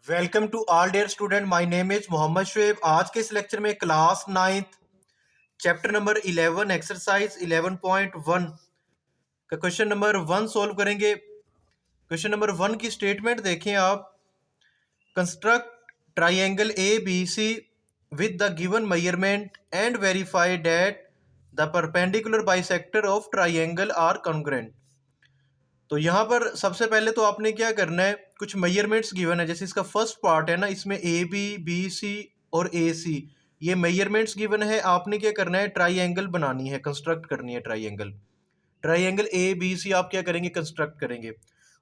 Welcome to all dear student, my name is Mohammad Shoaib. आज के इस लेक्चर में class 9th chapter number 11 exercise 11.1 का क्वेश्चन नंबर 1 सॉल्व करेंगे। क्वेश्चन नंबर 1 की स्टेटमेंट देखें आप। Construct triangle A B C with the given measurement and verify that the perpendicular bisector of triangle are congruent. तो यहाँ पर सबसे पहले तो आपने क्या करना है, कुछ मेजरमेंट्स गिवन है। जैसे इसका फर्स्ट पार्ट है ना, इसमें ए बी सी और ए सी ये मेजरमेंट्स गिवन है। आपने क्या करना है, ट्राइंगल बनानी है, कंस्ट्रक्ट करनी है triangle. Triangle A B C आप क्या करेंगे, कंस्ट्रक्ट करेंगे।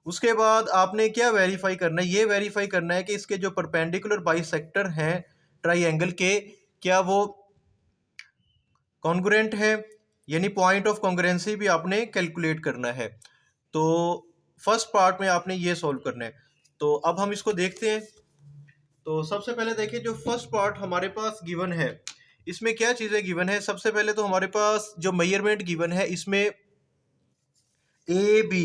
उसके बाद आपने क्या वेरीफाई करना है, ये वेरीफाई करना है कि इसके जो परपेंडिकुलर बाइसेक्टर हैं ट्राइंगल के, क्या वो कॉन्ग्रुएंट है, यानी पॉइंट ऑफ कॉन्ग्रुएंसी भी आपने कैलकुलेट करना है। तो फर्स्ट पार्ट में आपने ये सॉल्व करना है। तो अब हम इसको देखते हैं। तो सबसे पहले देखिए, जो फर्स्ट पार्ट हमारे पास गिवन है, इसमें क्या चीज़ें गिवन है। सबसे पहले तो हमारे पास जो मेजरमेंट गिवन है, इसमें ए बी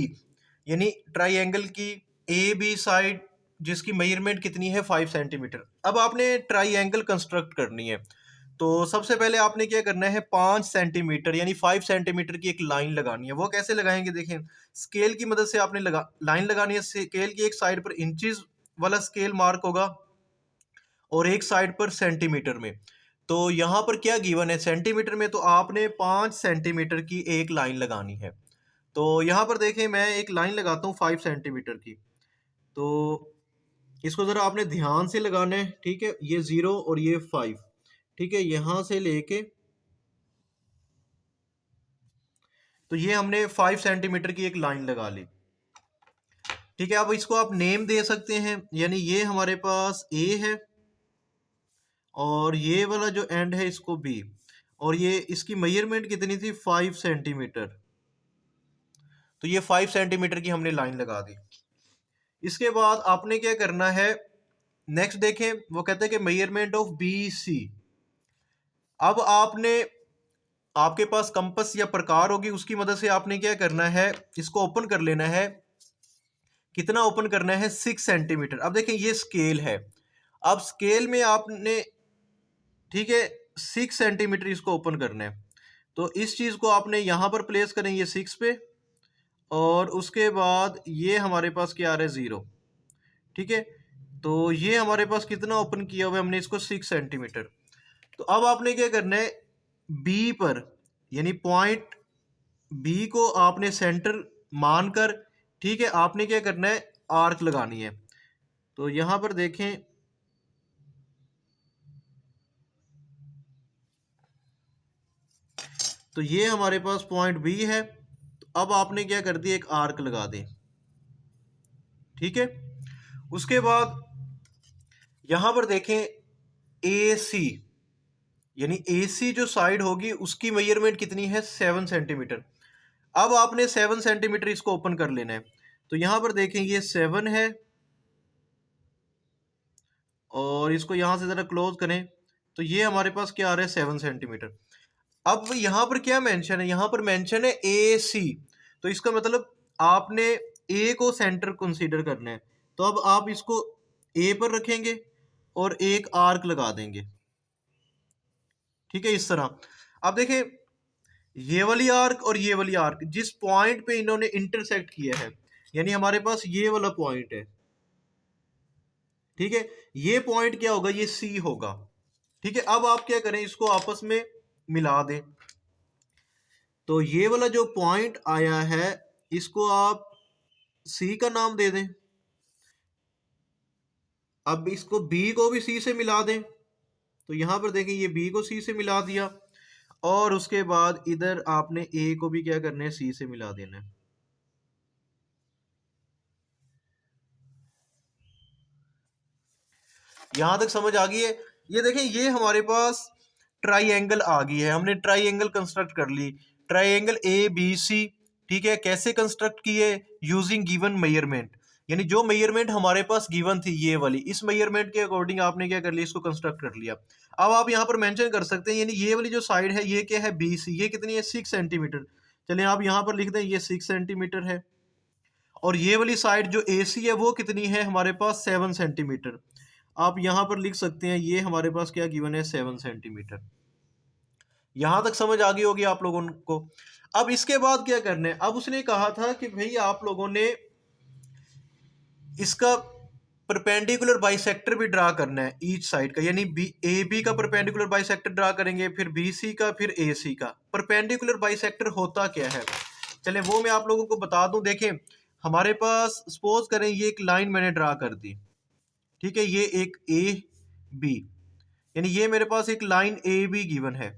यानी ट्राइंगल की ए बी साइड जिसकी मेजरमेंट कितनी है, 5 सेंटीमीटर। अब आपने ट्राइंगल कंस्ट्रक्ट करनी है। तो सबसे पहले आपने क्या करना है, 5 सेंटीमीटर यानी 5 सेंटीमीटर की एक लाइन लगानी है। वो कैसे लगाएंगे, देखें, स्केल की मदद से आपने लाइन लगानी है। स्केल की एक साइड पर इंचेस वाला स्केल मार्क होगा और एक साइड पर सेंटीमीटर में। तो यहाँ पर क्या गिवन है, सेंटीमीटर में, तो आपने 5 सेंटीमीटर की एक लाइन लगानी है। तो यहाँ पर देखें, मैं एक लाइन लगाता हूँ 5 सेंटीमीटर की। तो इसको ज़रा आपने ध्यान से लगाना है, ठीक है। ये 0 और ये 5, ठीक है, यहाँ से लेके तो ये हमने 5 सेंटीमीटर की एक लाइन लगा ली, ठीक है। अब इसको आप नेम दे सकते हैं, यानी ये हमारे पास ए है और ये वाला जो एंड है इसको बी, और ये इसकी मेजरमेंट कितनी थी, 5 सेंटीमीटर। तो ये 5 सेंटीमीटर की हमने लाइन लगा दी। इसके बाद आपने क्या करना है, नेक्स्ट देखें, वो कहते हैं कि मेजरमेंट ऑफ बी सी। अब आपने, आपके पास कंपस या प्रकार होगी, उसकी मदद से आपने क्या करना है, इसको ओपन कर लेना है। कितना ओपन करना है, 6 सेंटीमीटर। अब देखें, ये स्केल है। अब स्केल में आपने, ठीक है, 6 सेंटीमीटर इसको ओपन करना है। तो इस चीज़ को आपने यहाँ पर प्लेस करें, ये 6 पे, और उसके बाद ये हमारे पास क्या आ रहा है, 0, ठीक है। तो ये हमारे पास कितना ओपन किया हुआ है हमने, इसको 6 सेंटीमीटर। तो अब आपने क्या करना है, बी पर यानी पॉइंट बी को आपने सेंटर मानकर, ठीक है, आपने क्या करना है, आर्क लगानी है। तो यहां पर देखें, तो ये हमारे पास पॉइंट बी है। तो अब आपने क्या कर दिया, एक आर्क लगा दें, ठीक है। उसके बाद यहां पर देखें, ए सी यानी ए सी जो साइड होगी उसकी मेजरमेंट कितनी है, 7 सेंटीमीटर। अब आपने 7 सेंटीमीटर इसको ओपन कर लेना है। तो यहां पर देखें, ये 7 है और इसको यहां से जरा क्लोज करें, तो ये हमारे पास क्या आ रहा है, 7 सेंटीमीटर। अब यहाँ पर क्या मेंशन है, यहाँ पर मेंशन है ए सी। तो इसका मतलब आपने ए को सेंटर कंसीडर करना है। तो अब आप इसको ए पर रखेंगे और एक आर्क लगा देंगे, ठीक है, इस तरह। अब देखें, ये वाली आर्क और ये वाली आर्क जिस पॉइंट पे इन्होंने इंटरसेक्ट किया है, यानी हमारे पास ये वाला पॉइंट है, ठीक है, ये पॉइंट क्या होगा, ये सी होगा, ठीक है। अब आप क्या करें, इसको आपस में मिला दें। तो ये वाला जो पॉइंट आया है, इसको आप सी का नाम दे दें। अब इसको बी को भी सी से मिला दें। तो यहां पर देखें, ये बी को सी से मिला दिया, और उसके बाद इधर आपने ए को भी क्या करना है, सी से मिला देना है। यहां तक समझ आ गई है। ये देखें, ये हमारे पास ट्राइंगल आ गई है, हमने ट्राइंगल कंस्ट्रक्ट कर ली, ट्राइंगल ए बी सी, ठीक है। कैसे कंस्ट्रक्ट किए, यूजिंग गिवन मेजरमेंट, यानी जो मेजरमेंट हमारे पास गिवन थी ये वाली, इस मेजरमेंट के अकॉर्डिंग आपने क्या कर लिया, इसको कंस्ट्रक्ट कर लिया। अब आप यहाँ पर मेंशन कर सकते हैं, यानी ये वाली जो साइड है ये क्या है, बी सी, ये कितनी है, 6 सेंटीमीटर। चलिए आप यहाँ पर लिख दें, ये 6 सेंटीमीटर है। और ये वाली साइड जो ए सी है वो कितनी है हमारे पास 7 सेंटीमीटर। आप यहाँ पर लिख सकते हैं ये हमारे पास क्या गिवन है 7 सेंटीमीटर। यहां तक समझ आ गई होगी आप लोगों को। अब इसके बाद क्या करना है, अब उसने कहा था कि भाई आप लोगों ने इसका परपेंडिकुलर बाइसेक्टर भी ड्रा करना है ईच साइड का, यानी बी ए बी का परपेंडिकुलर बाइसेक्टर ड्रा करेंगे, फिर बी सी का, फिर ए सी का। परपेंडिकुलर बाइसेक्टर होता क्या है, चले वो मैं आप लोगों को बता दूं। देखें हमारे पास सपोज करें ये एक लाइन मैंने ड्रा कर दी, ठीक है, ये एक ए बी, यानी ये मेरे पास एक लाइन ए बी गिवन है।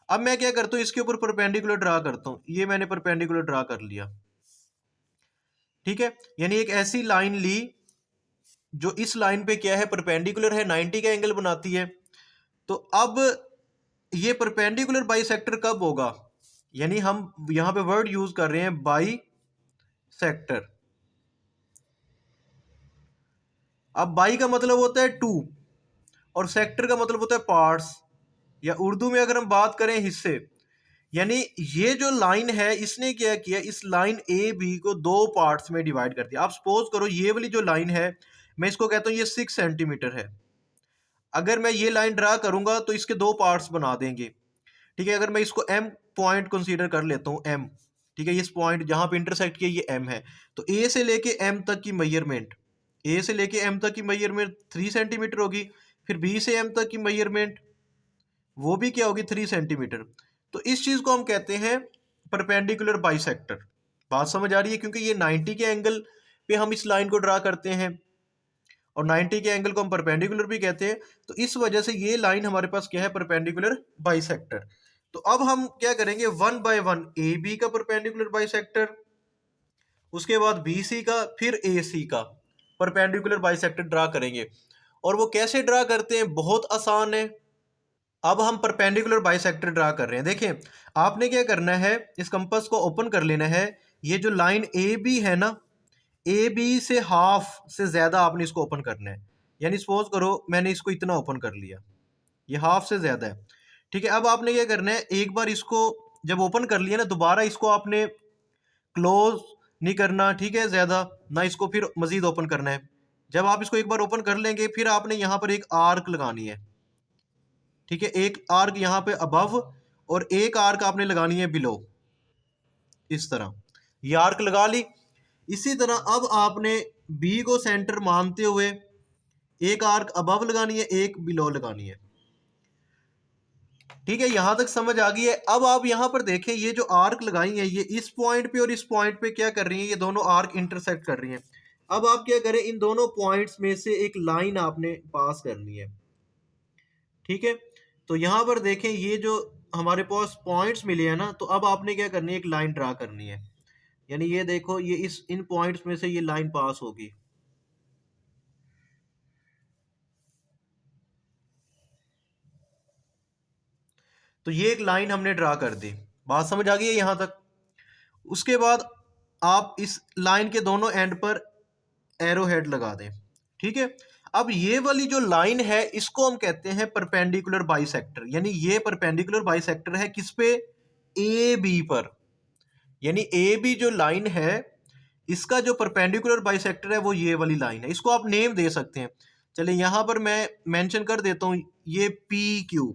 अब मैं क्या करता हूँ इसके ऊपर परपेंडिकुलर ड्रा करता हूँ, ये मैंने परपेंडिकुलर ड्रा कर लिया, ठीक है, यानी एक ऐसी लाइन ली जो इस लाइन पे क्या है परपेंडिकुलर है, 90 का एंगल बनाती है। तो अब ये परपेंडिकुलर बाइसेक्टर कब होगा, यानी हम यहां पे वर्ड यूज कर रहे हैं बाई सेक्टर। अब बाई का मतलब होता है टू और सेक्टर का मतलब होता है पार्ट्स, या उर्दू में अगर हम बात करें हिस्से। यानी ये जो लाइन है इसने क्या किया, इस लाइन ए बी को दो पार्ट्स में डिवाइड कर दिया। आप सपोज करो ये वाली जो लाइन है मैं इसको कहता हूं ये 6 सेंटीमीटर है। अगर मैं ये लाइन ड्रा करूंगा तो इसके दो पार्ट्स बना देंगे, ठीक है। अगर मैं इसको एम पॉइंट कंसीडर कर लेता हूँ एम, ठीक है, इस पॉइंट जहां पे इंटरसेक्ट किया ये एम है, तो ए से लेके एम तक की मेजरमेंट, ए से लेके एम तक की मेजरमेंट 3 सेंटीमीटर होगी। फिर बी से एम तक की मेजरमेंट वो भी क्या होगी 3 सेंटीमीटर। तो इस चीज को हम कहते हैं परपेंडिकुलर बाइसेक्टर। बात समझ आ रही है, क्योंकि ये 90 के एंगल पे हम इस लाइन को ड्रा करते हैं और 90 के एंगल को हम परपेंडिकुलर भी कहते हैं, तो इस वजह से ये लाइन हमारे पास क्या है परपेंडिकुलर बाइसेक्टर। तो अब हम क्या करेंगे 1 बाय 1 ए बी का परपेंडिकुलर बाइसेक्टर, उसके बाद बी सी का, फिर ए सी का परपेंडिकुलर बाइसेक्टर ड्रा करेंगे। और वो कैसे ड्रा करते हैं, बहुत आसान है। अब हम परपेंडिकुलर बाइसेक्टर ड्रा कर रहे हैं। देखें आपने क्या करना है, इस कंपास को ओपन कर लेना है। ये जो लाइन ए बी है ना, ए बी से हाफ से ज्यादा आपने इसको ओपन करना है। यानी सपोज करो मैंने इसको इतना ओपन कर लिया, ये हाफ से ज्यादा है, ठीक है। अब आपने क्या करना है, एक बार इसको जब ओपन कर लिया ना, दोबारा इसको आपने क्लोज नहीं करना, ठीक है, ज्यादा ना इसको फिर मजीद ओपन करना है। जब आप इसको एक बार ओपन कर लेंगे फिर आपने यहाँ पर एक आर्क लगानी है, ठीक है, एक आर्क यहाँ पे अबव और एक आर्क आपने लगानी है बिलो, इस तरह ये आर्क लगा ली। इसी तरह अब आपने बी को सेंटर मानते हुए एक आर्क अबव लगानी है, एक बिलो लगानी है, ठीक है। यहां तक समझ आ गई है। अब आप यहां पर देखें ये जो आर्क लगाई है ये इस पॉइंट पे और इस पॉइंट पे क्या कर रही है, ये दोनों आर्क इंटरसेक्ट कर रही हैं। अब आप क्या करें, इन दोनों पॉइंट्स में से एक लाइन आपने पास करनी है, ठीक है। तो यहां पर देखें ये जो हमारे पास पॉइंट्स मिले हैं ना, तो अब आपने क्या करनी है, एक लाइन ड्रा करनी है। यानी ये देखो ये इस इन पॉइंट्स में से ये लाइन पास होगी, तो ये एक लाइन हमने ड्रा कर दी। बात समझ आ गई है यहां तक। उसके बाद आप इस लाइन के दोनों एंड पर एरो हेड लगा दें, ठीक है। अब ये वाली जो लाइन है इसको हम कहते हैं परपेंडिकुलर बाइसेक्टर, यानी ये परपेंडिकुलर बाइसेक्टर है किस पे, ए बी पर। यानी ए बी जो लाइन है इसका जो परपेंडिकुलर बाइसेक्टर है वो ये वाली लाइन है। इसको आप नेम दे सकते हैं, चले यहां पर मैं मेंशन कर देता हूं ये पी क्यू।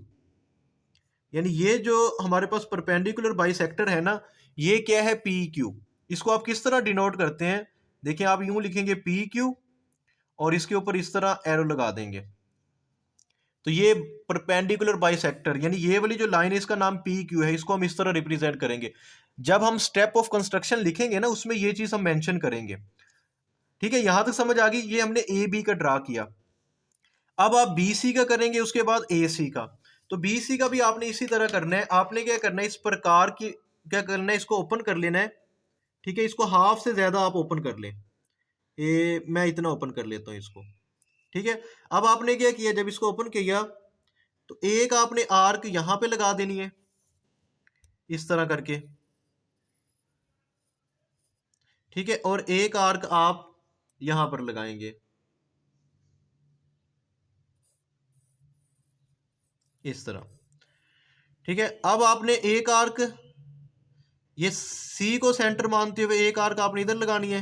यानी ये जो हमारे पास परपेंडिकुलर बाइसेक्टर है ना, ये क्या है पी क्यू। इसको आप किस तरह डिनोट करते हैं, देखिए आप यूं लिखेंगे पी क्यू और इसके ऊपर इस तरह एरो लगा देंगे, तो ये परपेंडिकुलर बाइसेक्टर, यानी ये वाली जो लाइन है इसका नाम पी क्यू है। इसको हम इस तरह रिप्रेजेंट करेंगे। जब हम स्टेप ऑफ कंस्ट्रक्शन लिखेंगे ना उसमें ये चीज हम मेंशन करेंगे, ठीक है। यहां तक समझ आ गई, ये हमने ए बी का ड्रा किया। अब आप बी सी का करेंगे, उसके बाद ए सी का। तो बी सी का भी आपने इसी तरह करना है। आपने क्या करना है, इस प्रकार की क्या करना है, इसको ओपन कर लेना है, ठीक है। इसको हाफ से ज्यादा आप ओपन कर लें, मैं इतना ओपन कर लेता हूं इसको, ठीक है। अब आपने क्या किया, जब इसको ओपन किया तो एक आपने आर्क यहां पे लगा देनी है इस तरह करके, ठीक है, और एक आर्क आप यहां पर लगाएंगे इस तरह, ठीक है। अब आपने एक आर्क ये सी को सेंटर मानते हुए एक आर्क आपने इधर लगानी है,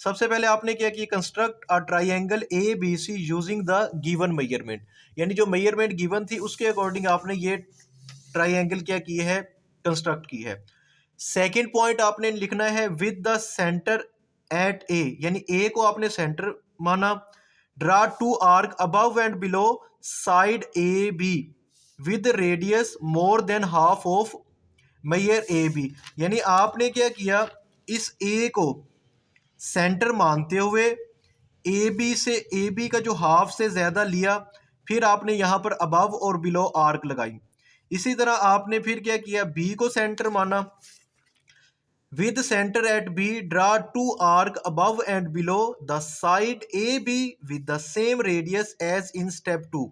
सबसे पहले आपने क्या किया, construct a triangle A B C using the given measurement, यानी जो मेजरमेंट गिवन थी उसके अकॉर्डिंग आपने ये ट्राइंगल क्या की है, कंस्ट्रक्ट की है। सेकंड पॉइंट आपने लिखना है with the centre at A, यानी ए को आपने सेंटर माना। Draw two arc above and below side A B with radius more than half of major A B, यानी आपने क्या किया, इस ए को सेंटर मानते हुए ए बी का जो हाफ से ज्यादा लिया, फिर आपने यहाँ पर अबव और बिलो आर्क लगाई। इसी तरह आपने फिर क्या किया, बी को सेंटर माना, with centre at B draw two arc above and below the side A B with the same radius as in step 2,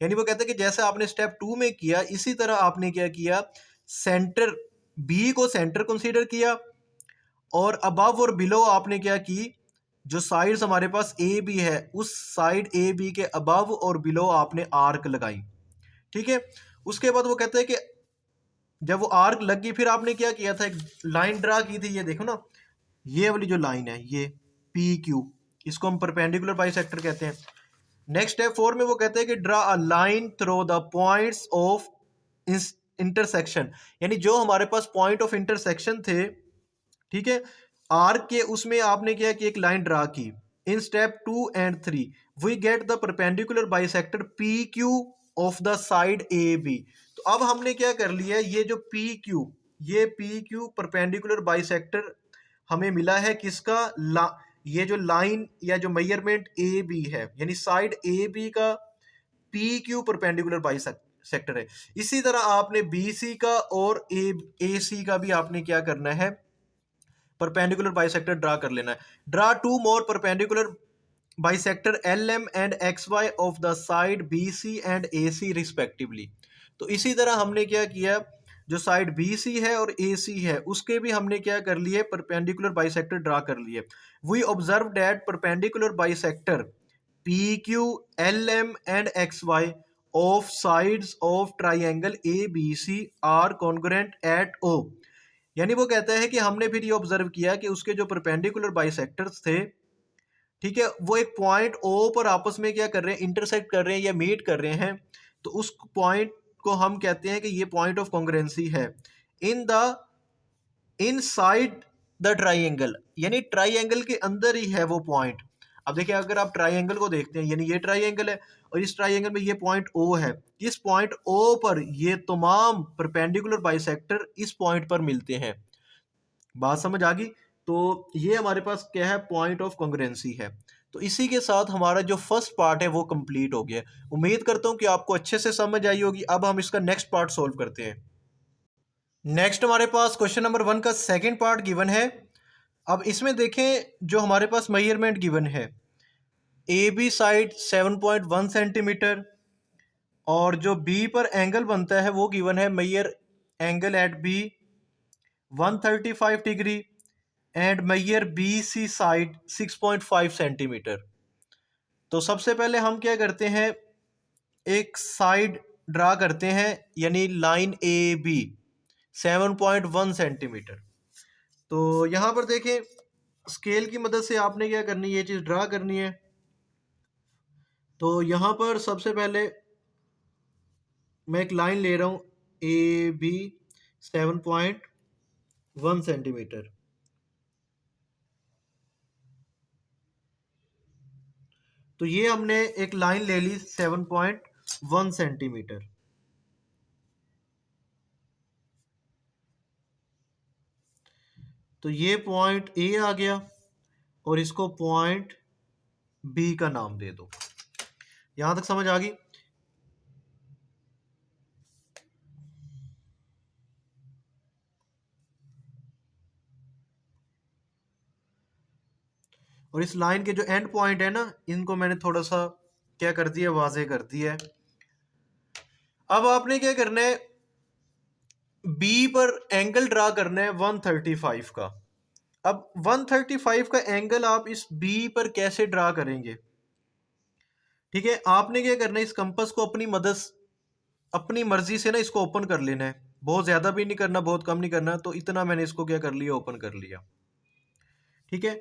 यानी वो कहते हैं कि जैसे आपने स्टेप 2 में किया इसी तरह आपने क्या किया, सेंटर बी को सेंटर कंसीडर किया और अबव और बिलो आपने क्या की, जो साइड्स हमारे पास ए बी है उस साइड ए बी के अबव और बिलो आपने आर्क लगाई। ठीक है, उसके बाद वो कहते हैं कि जब वो आर्क लग गई फिर आपने क्या किया था, एक लाइन ड्रा की थी, ये देखो ना, ये वाली जो लाइन है ये पी क्यू, इसको हम परपेंडिकुलर बाइसेक्टर कहते हैं। नेक्स्ट स्टेप 4 में वो कहते हैं कि draw a line through the points of intersection, यानी जो हमारे पास पॉइंट ऑफ इंटरसेक्शन थे, ठीक है, आर्क के, उसमें आपने क्या कि एक लाइन ड्रा की। In step 2 and 3 we get the perpendicular bisector P Q of the side A B. तो अब हमने क्या कर लिया, ये जो पी क्यू, ये पी क्यू परपेंडिकुलर बाइसेक्टर हमें मिला है किसका, ये जो लाइन या जो मेजरमेंट ए बी है, यानी साइड ए बी का पी क्यू परपेंडिकुलर बाइसेक्टर है। इसी तरह आपने बी सी का और ए सी का भी आपने क्या करना है, परपेंडिकुलर बाइसेक्टर ड्रा कर लेना है। Draw two more perpendicular bisector L M and X Y of the side B C and A C respectively. तो इसी तरह हमने क्या किया, जो साइड बी सी है और ए सी है उसके भी हमने क्या कर लिए, परपेंडिकुलर बाइसेक्टर ड्रा कर लिए। We observe that perpendicular bisector P Q L M and X Y of sides of triangle A B C are congruent at O, यानी वो कहता है कि हमने फिर ये ऑब्जर्व किया कि उसके जो परपेंडिकुलर बाइसेक्टर्स थे, ठीक है, वो एक पॉइंट ओ पर आपस में क्या कर रहे हैं, इंटरसेक्ट कर रहे हैं या मीट कर रहे हैं, तो उस पॉइंट को हम कहते हैं कि ये पॉइंट ऑफ कॉन्ग्रुएंसी है in the inside the triangle, यानी ट्राइंगल के अंदर ही है वो पॉइंट। अब देखिए अगर आप ट्राइंगल को देखते हैं, यानी ये ट्राइंगल है और इस ट्राइंगल में ये पॉइंट ओ है, इस पॉइंट ओ पर ये तमाम परपेंडिकुलर बाइसेक्टर इस पॉइंट पर मिलते हैं। बात समझ आ गई? तो ये हमारे पास क्या है, पॉइंट ऑफ कॉन्ग्रुएंसी है। तो इसी के साथ हमारा जो फर्स्ट पार्ट है वो कंप्लीट हो गया। उम्मीद करता हूँ कि आपको अच्छे से समझ आई होगी। अब हम इसका नेक्स्ट पार्ट सोल्व करते हैं। नेक्स्ट हमारे पास क्वेश्चन नंबर 1 का सेकंड पार्ट गिवन है। अब इसमें देखें जो हमारे पास मेजरमेंट गिवन है, ए बी साइड 7.1 सेंटीमीटर और जो बी पर एंगल बनता है वो गिवन है, major angle at B 135 degree and major B C side 6.5 centimetre. तो सबसे पहले हम क्या करते हैं, एक साइड ड्रा करते हैं, यानी लाइन ए बी 7.1 सेंटीमीटर। तो यहाँ पर देखें स्केल की मदद से आपने क्या करनी है, ये चीज़ ड्रा करनी है। तो यहाँ पर सबसे पहले मैं एक लाइन ले रहा हूँ ए बी 7.1 सेंटीमीटर। तो ये हमने एक लाइन ले ली 7.1 सेंटीमीटर। तो ये पॉइंट ए आ गया और इसको पॉइंट बी का नाम दे दो। यहां तक समझ आ गई? और इस लाइन के जो एंड पॉइंट है ना, इनको मैंने थोड़ा सा क्या कर दिया, वाजे कर दिया है। अब आपने क्या करना है, बी पर एंगल ड्रा करना है 135 का। अब 135 का एंगल आप इस बी पर कैसे ड्रा करेंगे? ठीक है, आपने क्या करना है, इस कंपास को अपनी मदद, अपनी मर्जी से ना इसको ओपन कर लेना है। बहुत ज्यादा भी नहीं करना, बहुत कम नहीं करना। तो इतना मैंने इसको क्या कर लिया, ओपन कर लिया। ठीक है,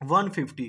150.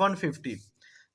150.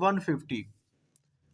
150.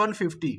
150.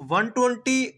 120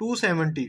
270.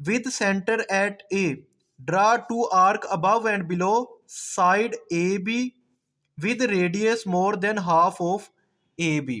with center at A. Draw two arc above and below side AB with radius more than half of AB.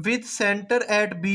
with center at B.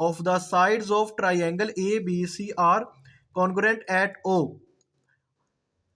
of the sides of triangle ABC are congruent at O.